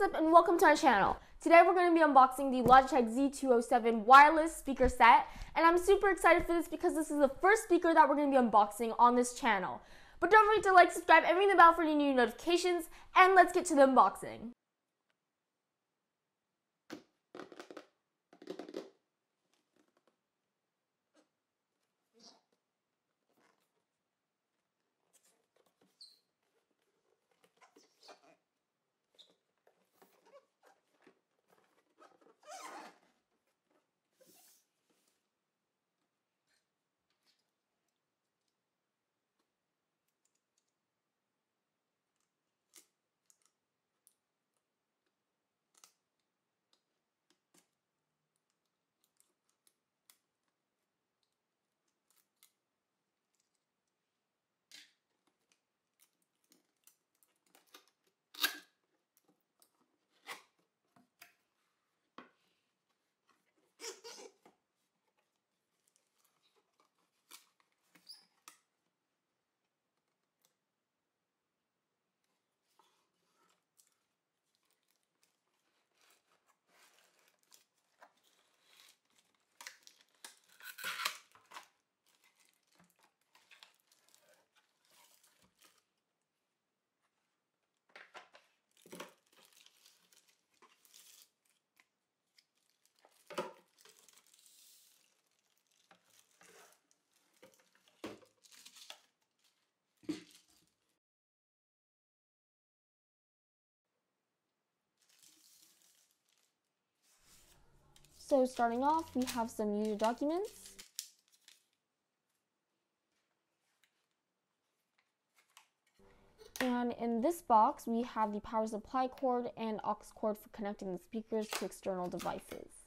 up and welcome to our channel. Today we're going to be unboxing the Logitech Z207 wireless speaker set, and I'm super excited for this because this is the first speaker that we're going to be unboxing on this channel. But don't forget to like, subscribe, and ring the bell for any new notifications, and let's get to the unboxing. So starting off, we have some user documents. And in this box, we have the power supply cord and aux cord for connecting the speakers to external devices.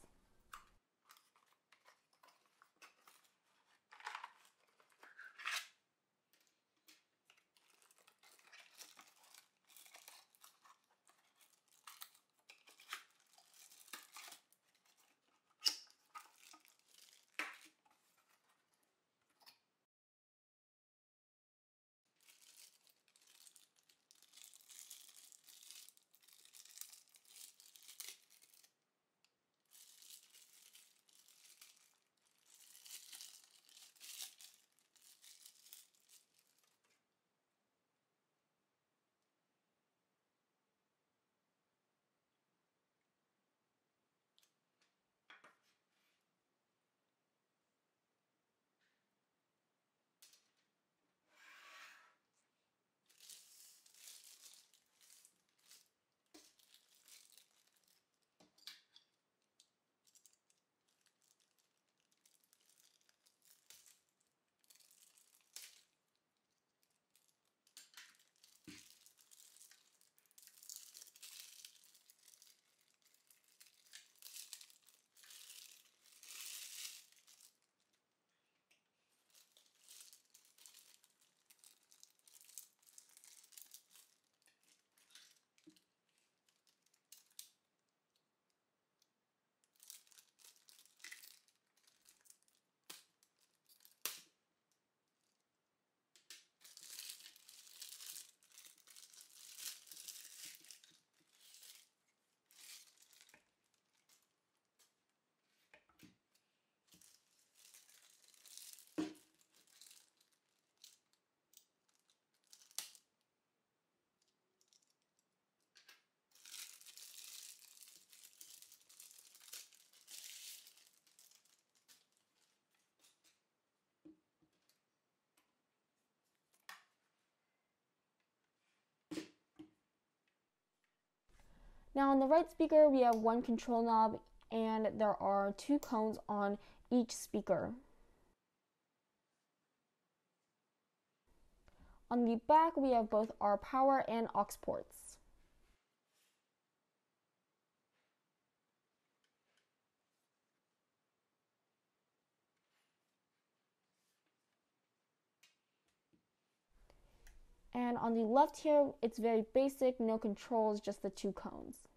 Now on the right speaker, we have one control knob and there are two cones on each speaker. On the back, we have both our power and aux ports. And on the left here, it's very basic, no controls, just the two cones.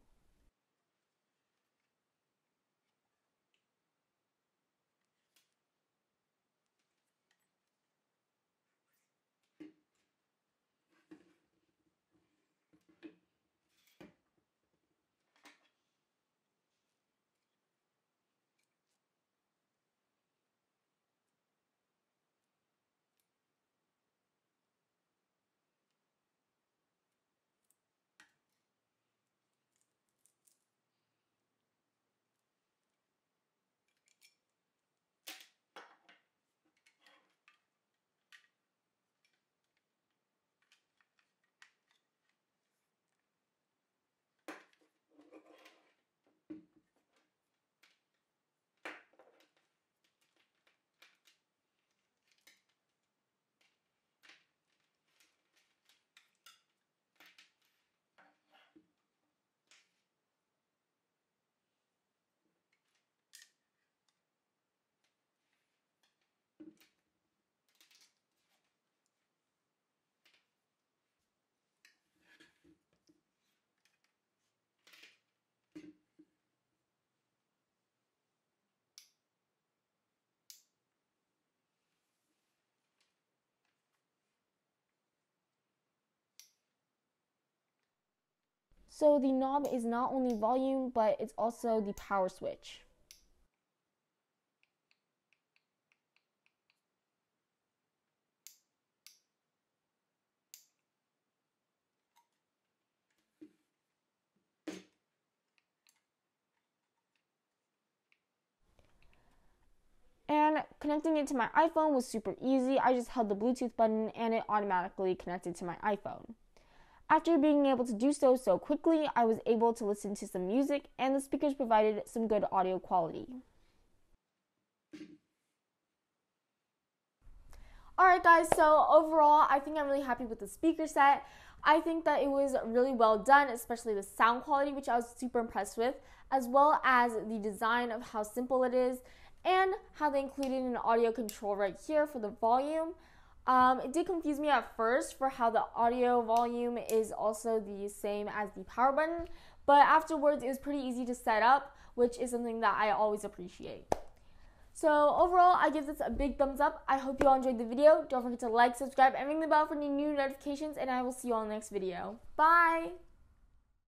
So the knob is not only volume, but it's also the power switch. And connecting it to my iPhone was super easy. I just held the Bluetooth button and it automatically connected to my iPhone. After being able to do so quickly, I was able to listen to some music and the speakers provided some good audio quality. Alright guys, so overall I think I'm really happy with the speaker set. I think that it was really well done, especially the sound quality, which I was super impressed with, as well as the design of how simple it is and how they included an audio control right here for the volume. It did confuse me at first for how the audio volume is also the same as the power button, but afterwards it was pretty easy to set up, which is something that I always appreciate. So overall, I give this a big thumbs up. I hope you all enjoyed the video. Don't forget to like, subscribe, and ring the bell for any new notifications, and I will see you all in the next video. Bye!